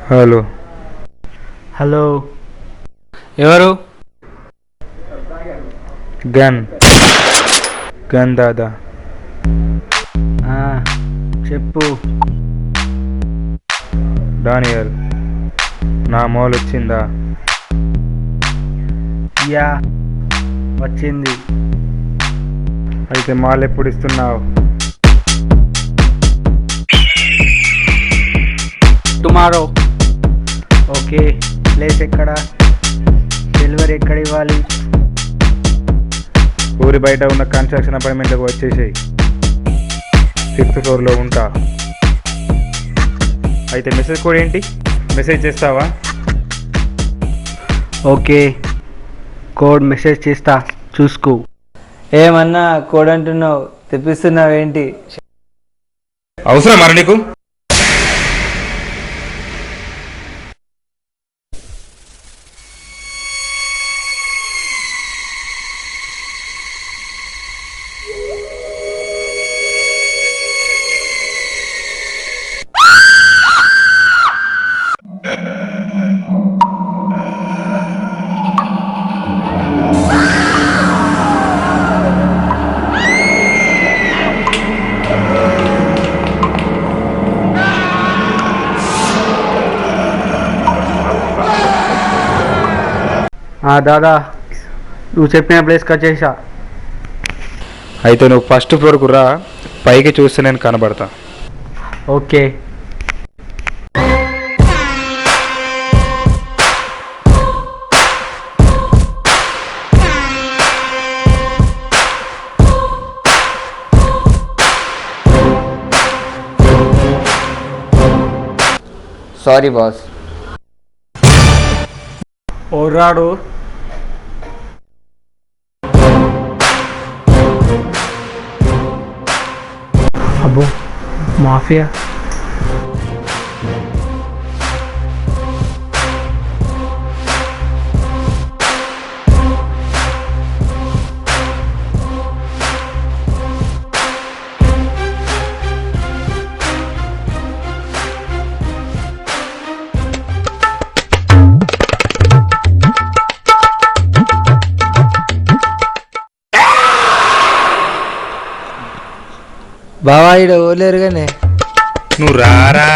Hello hello, ఎవరు? Gun దాదా. చెప్పు. Daniel, నా మాల్ వచ్చిందా? యా, వచ్చింది. అయితే మాల్ ఎప్పుడు ఇస్తున్నావు? టుమారో. ఓకే, ప్లేస్ ఎక్కడ? డెలివరీ ఎక్కడ ఇవ్వాలి? ఊరి బయట ఉన్న కన్స్ట్రక్షన్ అపార్ట్మెంట్కి వచ్చేసేయి. 6th ఫ్లోర్లో ఉంటా. అయితే మెసేజ్ కోడ్ ఏంటి? మెసేజ్ చేస్తావా? ఓకే, కోడ్ మెసేజ్ చేస్తా, చూసుకో. ఏమన్నా కోడ్ అంటున్నావు, తెప్పిస్తున్నావు ఏంటి? అవసరం మరి నీకు? దాదా, నువ్వు చెప్పిన ప్లేస్కి వచ్చేసా. అయితే నువ్వు ఫస్ట్ ఫ్లోర్కు రా, పైకి చూస్తే నేను కనబడతా. ఓకే. Sorry boss. ఓర్రాడు. అబ్బో మాఫియా. బావా ఈడ ఓలేరు కానీ నువ్వు రారా.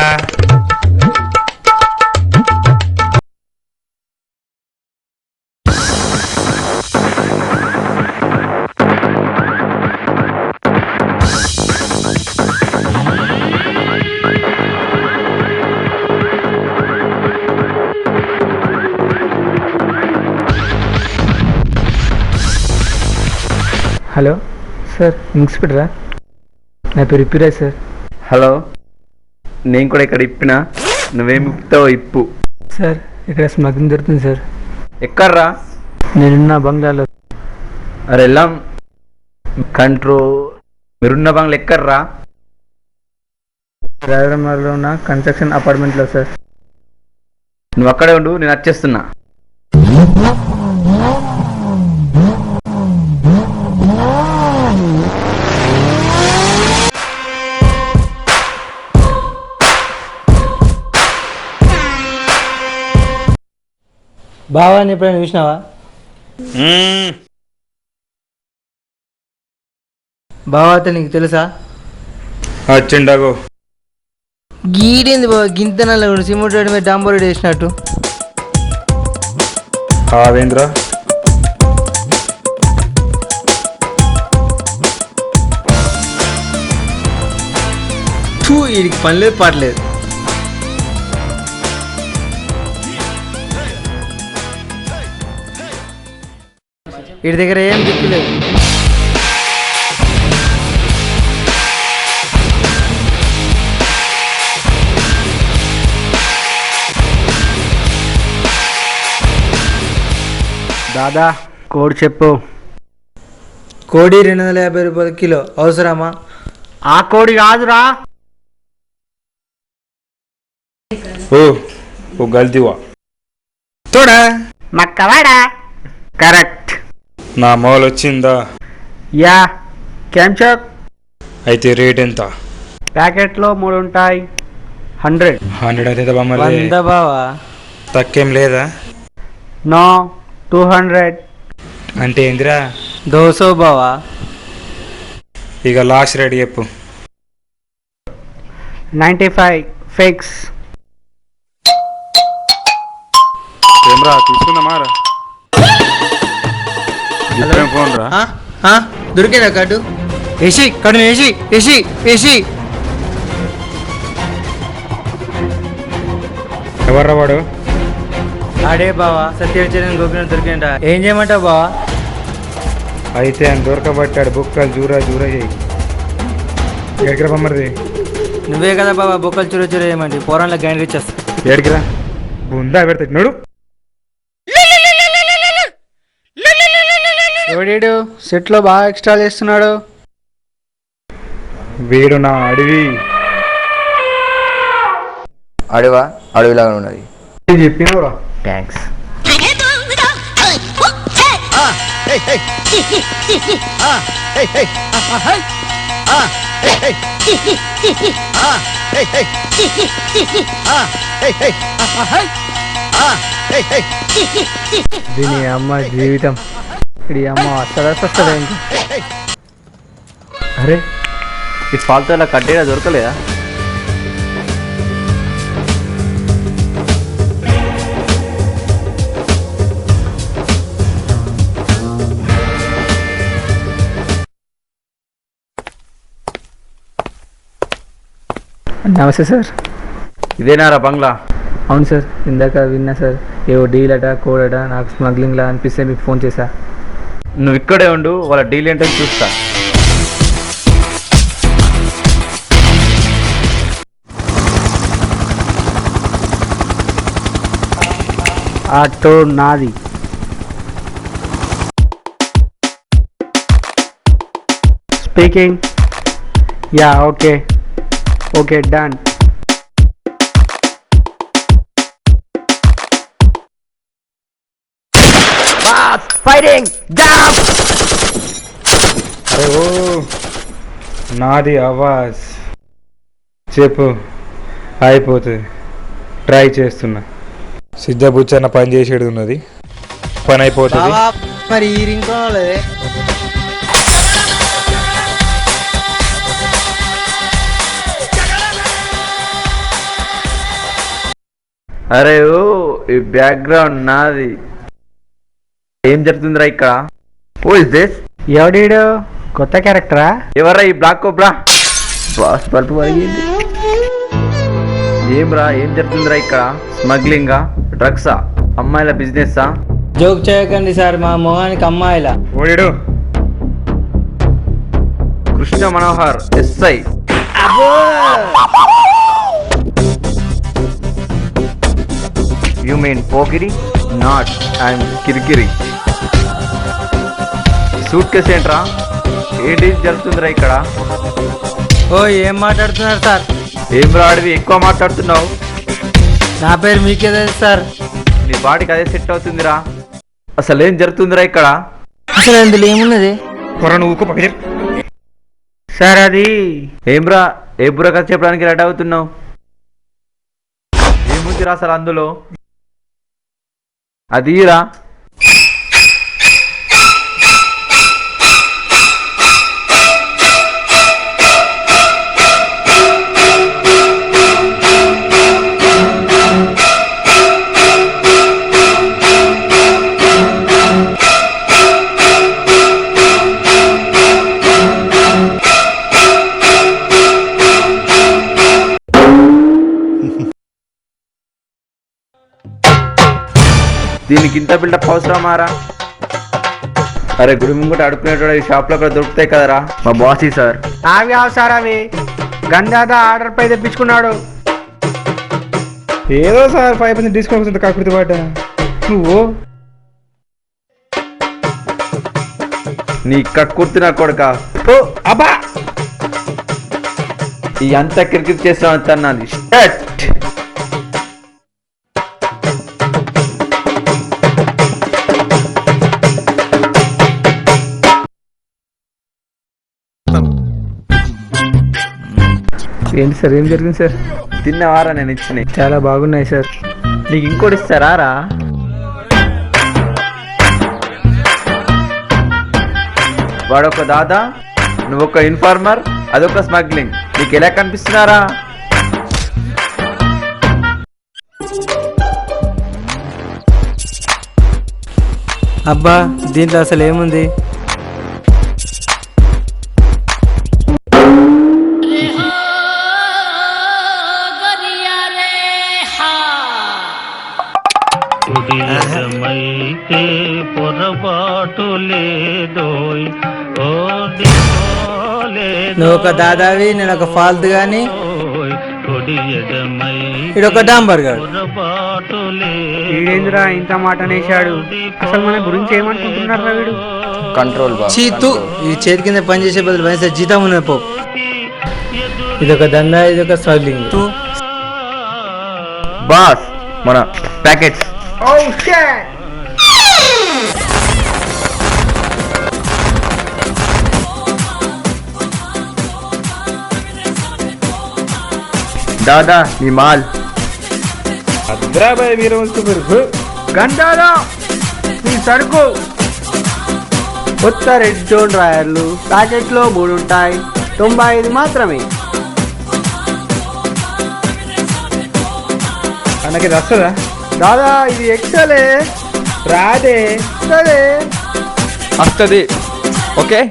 హలో సార్, ఇన్స్పెక్టరా? నా పేరు ఇప్పిరా సార్. హలో, నేను కూడా ఇక్కడ ఇప్పినా, నువ్వేమి ఇప్పుతావో ఇప్పు. సార్ ఇక్కడ స్మగ్లింగ్ జరుగుతుంది సార్. ఎక్కడ్రా? నేనున్న బంగ్లాలో. అరే ఎల్లాం కంట్రోల్. మీరున్న బంగ్లా ఎక్కడ్రా? రాజరామలో ఉన్న కన్స్ట్రక్షన్ అపార్ట్మెంట్లో సార్. నువ్వు అక్కడే ఉండు, నేను వచ్చేస్తున్నా. బావాని ఎప్పుడైనా చూసినావా? బావా అయితే నీకు తెలుసా? వచ్చిండాగో. గీడింది బావ, గింతనల్ల సిమెంట్ రోడ్డు మీద డాంబర్ రోడ్ వేసినట్టు. కావేంద్ర, వీడికి పనిలేదు పాటలేదు. వీడి దగ్గర ఏం దిక్కులేదు. దాదా కోడ్ చెప్పు. కోడి 250 రూపాయలు కిలో. అవసరమా? ఆ కోడి కాదురా. ఓ ఓ గల్తీవా తోడా మక్కవాడా. కరెక్ట్. నా మాల్ వచ్చిందా? యా. క్యాంచక్. అయితే రేట్ ఎంత? ప్యాకెట్లో 3 ఉంటాయి. 100. 100 అయితే బొమ్మలే. 100 బావా. తక్కువేం లేదా? నో, 200. అంటే ఏందిరా? 200 బావా. ఇక లాస్ట్ రేట్ చెప్పు. 95 ఫిక్స్. ఏమ్రా తీసుకుందామారా? ఫోన్ రా. దొరికేదా card? AC card, AC AC AC. ఎవర్రా వాడు? ఆడే బావా, సత్యచరణ్ గోపినాథ్ దొరికింట. ఏం చేయమంటావు బావా? అయితే ఆయన దొరకబట్టాడు. బుక్కలు జూరా జూరా చేయి. ఎక్కడికి బొమ్మరిది? నువ్వే కదా బావా బొక్కలు చూర చూర చేయమంటే పోరాన్లో గ్యాంగ్ ఇచ్చేస్తా. ఏడికిరా? బుందా పెడతాడు. ఎవడీడు సెట్లో బాగా ఎక్స్ట్రా చేస్తున్నాడు. వీడు నా అడవి. అడవా? అడవిలాగా ఉన్నది. చెప్పినవురా. థ్యాంక్స్. దీని అమ్మ జీవితం. ఇది అమ్మ వస్తాడా ఇంకా. అరే ఈ ఫాల్తో ఇలా కట్టేలా దొరకలేదా? నమస్తే సార్. ఇదేనారా బంగ్లా? అవును సార్, ఇందాక విన్నా సార్. ఏవో డీల్ అట కోడ్ అట, నాకు స్మగ్లింగ్లా అనిపిస్తే మీకు ఫోన్ చేశా. నువ్వు ఇక్కడే ఉండు, వాళ్ళ డీల్ ఏంటో చూస్తా. ఆటో నాది. Speaking. Yeah okay okay done. Fighting అరే ఓ నాది ఆవాజ్. చెప్పు. అయిపోతుంది, ట్రై చేస్తున్నా. సిద్ధబుచ్చన్న పని చేసేది ఉన్నది, పని అయిపోతుంది. మరి ఈ రింగ్ అరే ఓ ఈ బ్యాక్గ్రౌండ్ నాది. ఏం జరుగుతుందిరా ఇక్కడ? Who is this? ఎవడీడు? కొత్త క్యారెక్టరా? ఎవర్రా ఈ బ్లాక్ కోబ్రా? బాస్ పల్పు పలిగింది. ఏం రా, ఏం జరుగుతుందిరా ఇక్కడ? స్మగ్లింగా, డ్రగ్సా, అమ్మాయిల బిజినెస్సా? జోక్ చేయకండి సార్, మా మొహానికి అమ్మాయిలా. ఓడిడు Krishna Manohar SI. You mean Pokiri? Not, I'm కిరికిరి. సూట్ కేసు ఏంట్రా? ఏంటి జరుగుతుందిరా ఇక్కడ? ఓ ఏం మాట్లాడుతున్నారు సార్? ఏం రాడివి ఎక్కువ మాట్లాడుతున్నావు? నా పేరు మీకే తెలుసు సార్. నీ బాడీకి అదే సెట్ అవుతుందిరా. అసలు ఏం జరుగుతుందిరా ఇక్కడ? అసలు అందులో ఏమున్నది నువ్వు సార్? అది ఏమ్రా, ఏ బుర్ర కథ చెప్పడానికి రెడీ అవుతున్నావు? ఏముందిరా అసలు అందులో? అదిరా దీనికి ఇంత బిల్డప్ అవసరమారా? అరే గుడి ముంగట అడుక్కునేటోడు ఈ షాప్ లో కూడా దొరుకుతాయి కదరా. మా బాసీ సార్. అవి సార్, అవి గంధాద ఆర్డర్ పై తెప్పించుకున్నాడు. ఏదో సార్ 5% డిస్కౌంట్ వస్తుంది కాకూడదు వాట. నువ్వు నీ కక్కుర్తి నా కొడుక. అబ్బా ఈ అంత క్రికెట్ చేస్తాను తన్నాలి. ఏంటి సార్, ఏం జరిగింది సార్? తిన్నవారా నేను ఇచ్చినాయి? చాలా బాగున్నాయి సార్. నీకు ఇంకోటి ఇస్తారా రా? వాడొక దాదా, నువ్వొక ఇన్ఫార్మర్, అదొక స్మగ్లింగ్. నీకు ఎలా కనిపిస్తున్నారా? అబ్బా దీంట్లో అసలు ఏముంది? కుడియమైతే పొరపాటు లేదోయ్. నువ్వు ఒక దాదావి, నేను ఒక ఫాల్తు గాని, ఇడొక డాంబర్ గాడు. వీడేంద్రా ఇంత మాట అనేశాడు? అసలు మన గురించి ఏమనుకుంటున్నారా వీడు? కంట్రోల్ చీతు ఈ చేతి కింద పని చేసే బదులు పనిచేసే జీతం ఉన్నది పో. ఇదొక దందా, ఇదొక స్ట్రగ్లింగ్. బాస్ మన ప్యాకెట్స్. దాదా నీ మాల్. హైదరాబాద్ మీరు గంటారా ఈ సరుకు కొత్త రెడ్ జోన్ డ్రాయర్లు ప్యాకెట్లో 3 ఉంటాయి, 95 మాత్రమే. మనకి ఇది వస్తుందా? దాదా ఇది ఎక్సలే రాదే సరే వస్తుంది. ఓకే